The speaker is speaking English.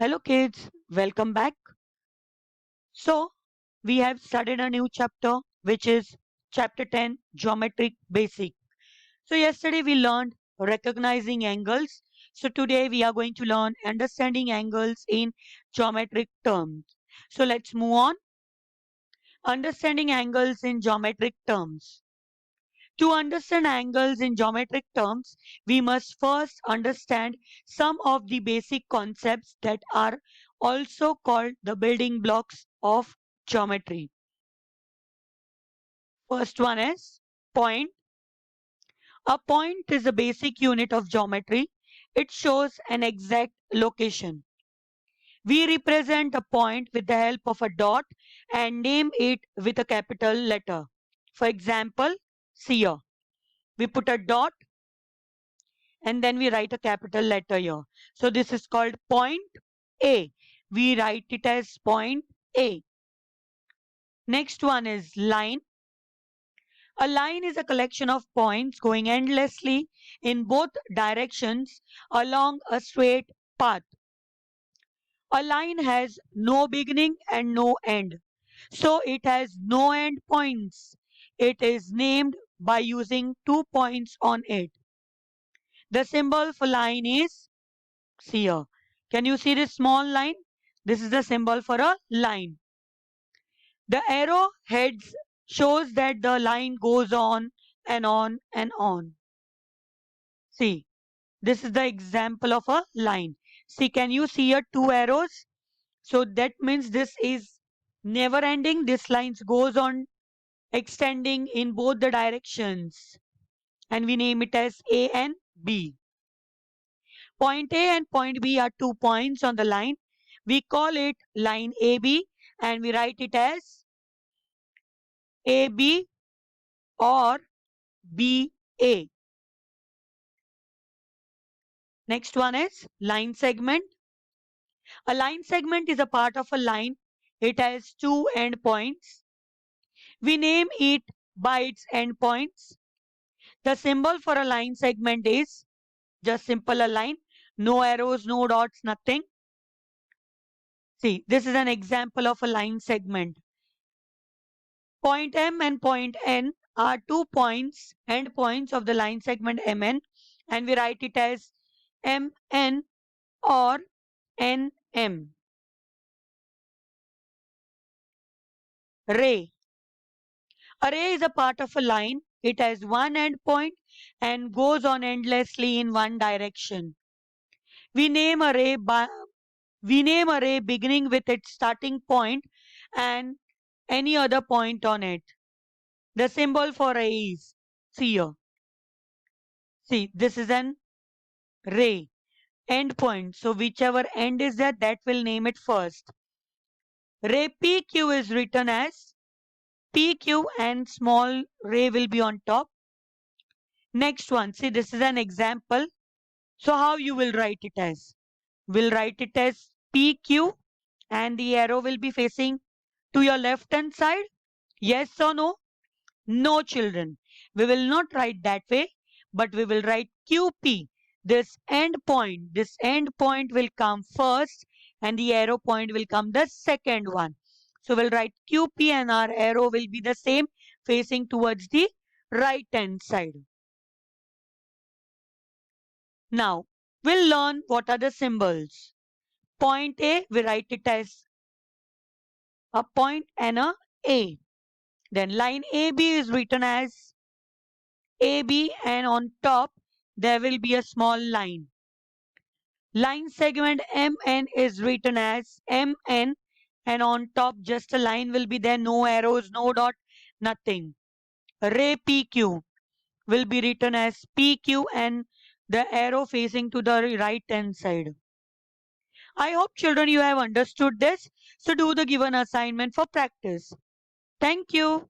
Hello kids, welcome back. So, we have started a new chapter which is chapter 10 Geometric Basic. So, yesterday we learned recognizing angles. So, today we are going to learn understanding angles in geometric terms. So, let's move on. Understanding angles in geometric terms. To understand angles in geometric terms, we must first understand some of the basic concepts that are also called the building blocks of geometry. First one is point. A point is a basic unit of geometry. It shows an exact location. We represent a point with the help of a dot and name it with a capital letter. For example, see here. We put a dot and then we write a capital letter here. So this is called point A. We write it as point A. Next one is line. A line is a collection of points going endlessly in both directions along a straight path. A line has no beginning and no end. So it has no end points. It is named by using 2 points on it. The symbol for line is see here. Can you see this small line? This is the symbol for a line. The arrow heads shows that the line goes on and on and on. See, this is the example of a line. See, can you see your two arrows? So that means this is never ending. This line goes on extending in both the directions. And we name it as A and B. Point A and point B are 2 points on the line. We call it line AB and we write it as AB or BA. Next one is line segment. A line segment is a part of a line. It has two endpoints. We name it by its endpoints. The symbol for a line segment is just simple a line. No arrows, no dots, nothing. See, this is an example of a line segment. Point M and point N are 2 points, endpoints of the line segment MN, and we write it as MN or NM. Ray. A ray is a part of a line. It has one endpoint and goes on endlessly in one direction. We name a ray beginning with its starting point and any other point on it. The symbol for ray is see here. See, this is an ray endpoint. So whichever end is there, that will name it first. Ray PQ is written as PQ and small ray will be on top. Next one, see this is an example. So how you will write it as? We'll write it as PQ and the arrow will be facing to your left hand side. Yes or no? No, children. We will not write that way, but we will write QP. This end point will come first and the arrow point will come the second one. So we'll write QP and our arrow will be the same facing towards the right hand side. Now, we'll learn what are the symbols. Point A, we write it as a point and a A. Then line AB is written as AB and on top there will be a small line. Line segment MN is written as MN and on top just a line will be there, no arrows, no dot, nothing. Ray PQ will be written as PQ and the arrow facing to the right hand side. I hope children you have understood this. So do the given assignment for practice. Thank you.